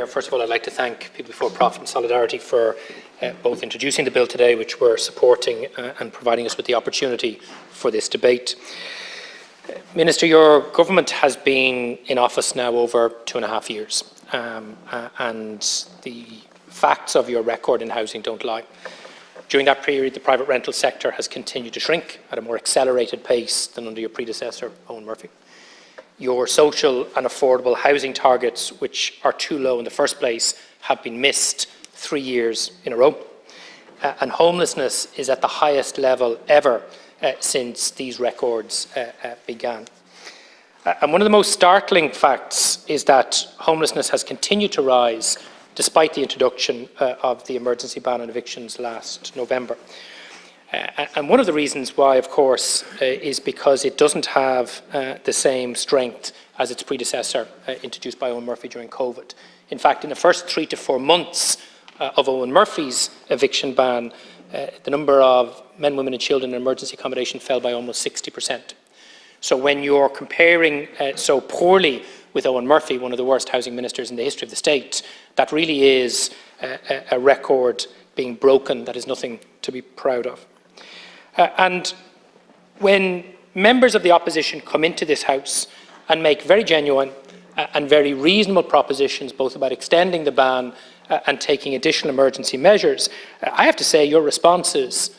Chair. First of all, I'd like to thank People Before Profit and Solidarity for both introducing the bill today, which we're supporting, and providing us with the opportunity for this debate. Minister, your government has been in office now over 2.5 years, and the facts of your record in housing don't lie. During that period, the private rental sector has continued to shrink at a more accelerated pace than under your predecessor, Eoin Murphy. Your social and affordable housing targets, which are too low in the first place, have been missed 3 years in a row. And homelessness is at the highest level ever since these records began. And one of the most startling facts is that homelessness has continued to rise despite the introduction of the emergency ban on evictions last November. And one of the reasons why, of course, is because it doesn't have the same strength as its predecessor introduced by Eoin Murphy during COVID. In fact, in the first 3 to 4 months of Eoin Murphy's eviction ban, the number of men, women and children in emergency accommodation fell by almost 60%. So when you're comparing so poorly with Eoin Murphy, one of the worst housing ministers in the history of the state, that really is a record being broken that is nothing to be proud of. And when members of the opposition come into this House and make very genuine and very reasonable propositions, both about extending the ban and taking additional emergency measures, I have to say your responses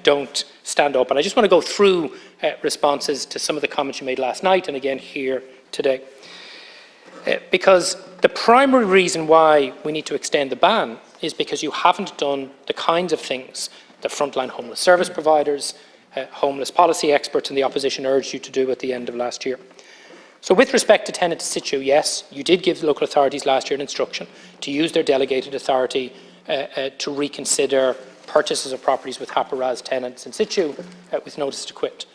don't stand up. And I just want to go through responses to some of the comments you made last night and again here today. Because the primary reason why we need to extend the ban is because you haven't done the kinds of things the frontline homeless service providers, homeless policy experts and the opposition urged you to do at the end of last year. So with respect to tenant in situ, yes, you did give local authorities last year an instruction to use their delegated authority to reconsider purchases of properties with HAPA-RAS tenants in situ with notice to quit.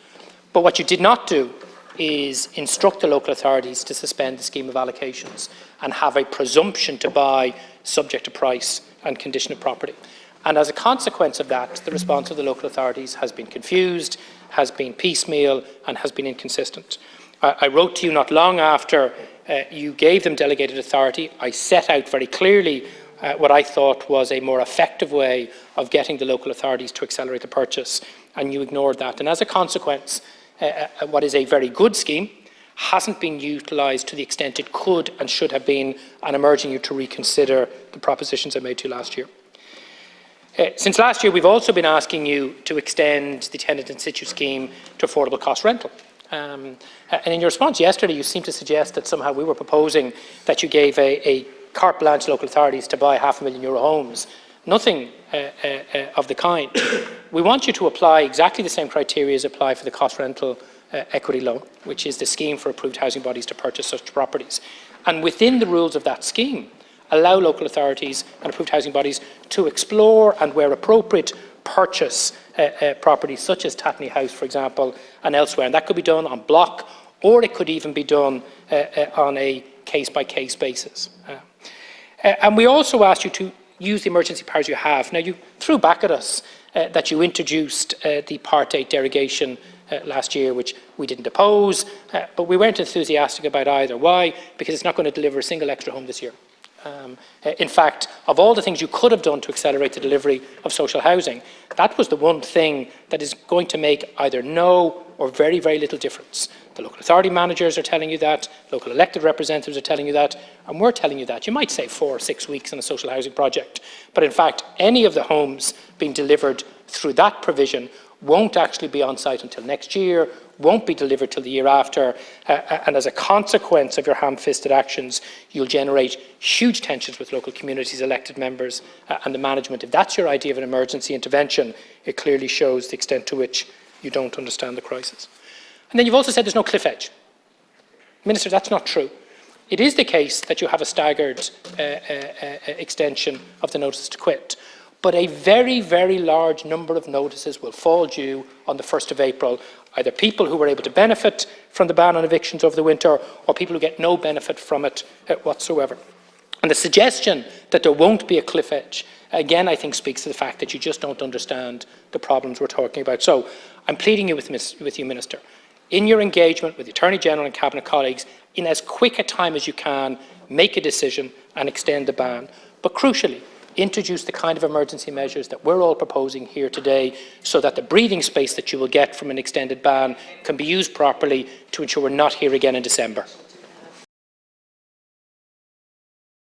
But what you did not do is instruct the local authorities to suspend the scheme of allocations and have a presumption to buy subject to price and condition of property. And as a consequence of that, the response of the local authorities has been confused, has been piecemeal and has been inconsistent. I wrote to you not long after you gave them delegated authority. I set out very clearly what I thought was a more effective way of getting the local authorities to accelerate the purchase, and you ignored that. And as a consequence, what is a very good scheme hasn't been utilised to the extent it could and should have been, and I'm urging you to reconsider the propositions I made to you last year. Since last year, we've also been asking you to extend the tenant in situ scheme to affordable cost rental. And in your response yesterday, you seemed to suggest that somehow we were proposing that you gave a carte blanche to local authorities to buy €500,000 homes. Nothing of the kind. We want you to apply exactly the same criteria as apply for the cost rental equity loan, which is the scheme for approved housing bodies to purchase such properties. And within the rules of that scheme, allow local authorities and approved housing bodies to explore and, where appropriate, purchase properties such as Tatney House, for example, and elsewhere. And that could be done en bloc, or it could even be done on a case-by-case basis. And we also asked you to use the emergency powers you have. Now, you threw back at us that you introduced the Part 8 derogation last year, which we didn't oppose, but we weren't enthusiastic about either. Why? Because it's not going to deliver a single extra home this year. In fact, of all the things you could have done to accelerate the delivery of social housing, that was the one thing that is going to make either no or very, very little difference. The local authority managers are telling you that, local elected representatives are telling you that, and we're telling you that. You might say 4 or 6 weeks on a social housing project, but in fact, any of the homes being delivered through that provision won't actually be on site until next year, won't be delivered till the year after, and as a consequence of your ham-fisted actions, you'll generate huge tensions with local communities, elected members and the management. If that's your idea of an emergency intervention, it clearly shows the extent to which you don't understand the crisis. And then you've also said there's no cliff edge. Minister, that's not true. It is the case that you have a staggered extension of the notices to quit, but a very, very large number of notices will fall due on the 1st of April, either people who were able to benefit from the ban on evictions over the winter or people who get no benefit from it whatsoever. And the suggestion that there won't be a cliff edge, again, I think speaks to the fact that you just don't understand the problems we're talking about. So I'm pleading with you, Minister, in your engagement with the Attorney General and Cabinet colleagues, in as quick a time as you can, make a decision and extend the ban, but crucially, introduce the kind of emergency measures that we're all proposing here today so that the breathing space that you will get from an extended ban can be used properly to ensure we're not here again in December.